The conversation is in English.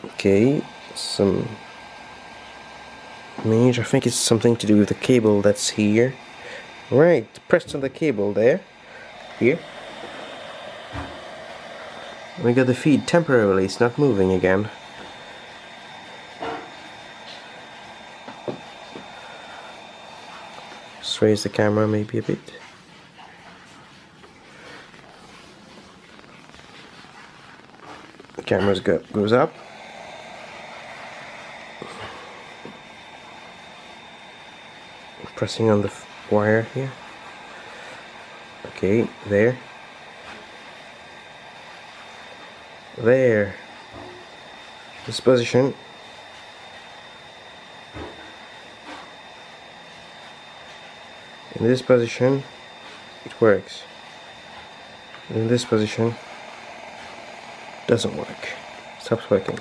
Okay, some image. I think it's something to do with the cable that's here. Right, pressed on the cable there. Here. We got the feed temporarily, it's not moving again. Just raise the camera maybe a bit. The camera goes up. Pressing on the wire here. Okay, there. There. This position. In this position, it works. In this position, doesn't work. Stops working.